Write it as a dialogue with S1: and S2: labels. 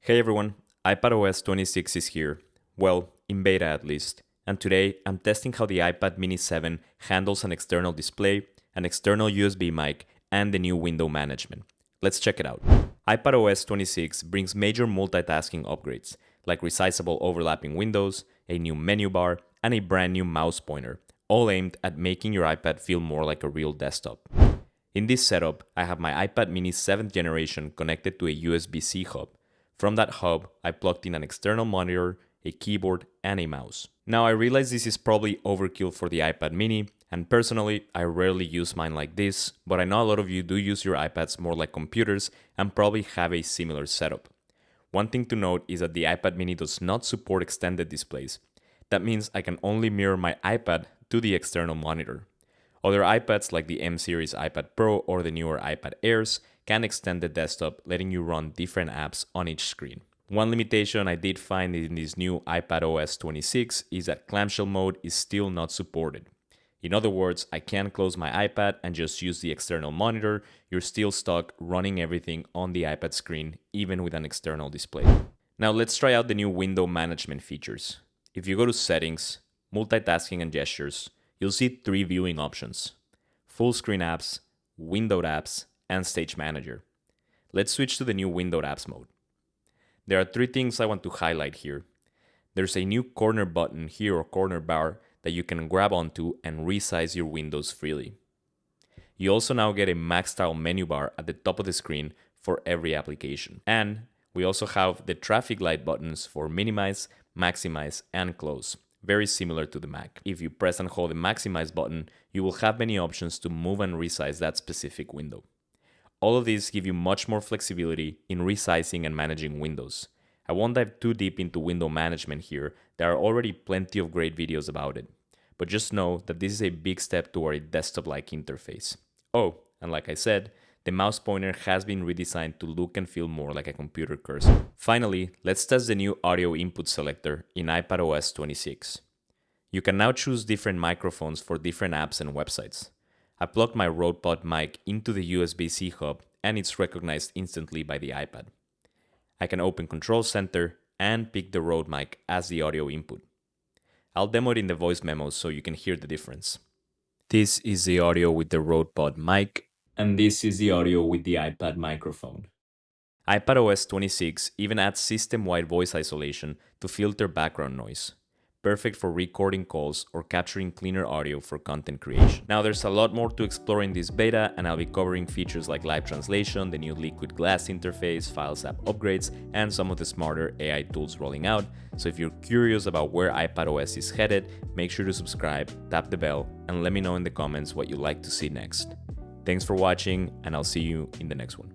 S1: Hey everyone, iPadOS 26 is here. Well, in beta at least. And today I'm testing how the iPad mini 7 handles an external display, an external USB mic, and the new window management. Let's check it out. iPadOS 26 brings major multitasking upgrades, like resizable overlapping windows, a new menu bar, and a brand new mouse pointer, all aimed at making your iPad feel more like a real desktop. In this setup, I have my iPad mini 7th generation connected to a USB-C hub. From that hub, I plugged in an external monitor, a keyboard, and a mouse. Now I realize this is probably overkill for the iPad mini, and personally, I rarely use mine like this, but I know a lot of you do use your iPads more like computers and probably have a similar setup. One thing to note is that the iPad mini does not support extended displays. That means I can only mirror my iPad to the external monitor. Other iPads like the M series iPad Pro or the newer iPad Airs can extend the desktop, letting you run different apps on each screen. One limitation I did find in this new iPadOS 26 is that clamshell mode is still not supported. In other words, I can't close my iPad and just use the external monitor. You're still stuck running everything on the iPad screen, even with an external display. Now let's try out the new window management features. If you go to Settings, Multitasking and Gestures, you'll see three viewing options: full screen apps, windowed apps, and Stage Manager. Let's switch to the new windowed apps mode. There are three things I want to highlight here. There's a new corner button here or corner bar that you can grab onto and resize your windows freely. You also now get a Mac style menu bar at the top of the screen for every application. And we also have the traffic light buttons for minimize, maximize, and close, very similar to the Mac. If you press and hold the maximize button, you will have many options to move and resize that specific window. All of these give you much more flexibility in resizing and managing windows. I won't dive too deep into window management here, there are already plenty of great videos about it. But just know that this is a big step toward a desktop-like interface. Oh, and like I said, the mouse pointer has been redesigned to look and feel more like a computer cursor. Finally, let's test the new audio input selector in iPadOS 26. You can now choose different microphones for different apps and websites. I plugged my Rode PodMic into the USB-C hub and it's recognized instantly by the iPad. I can open Control Center and pick the Rode mic as the audio input. I'll demo it in the voice memos so you can hear the difference. This is the audio with the Rode PodMic, and this is the audio with the iPad microphone. iPadOS 26 even adds system-wide voice isolation to filter background noise, perfect for recording calls or capturing cleaner audio for content creation. Now there's a lot more to explore in this beta, and I'll be covering features like live translation, the new liquid glass interface, Files app upgrades, and some of the smarter AI tools rolling out. So if you're curious about where iPadOS is headed, make sure to subscribe, tap the bell, and let me know in the comments what you'd like to see next. Thanks for watching, and I'll see you in the next one.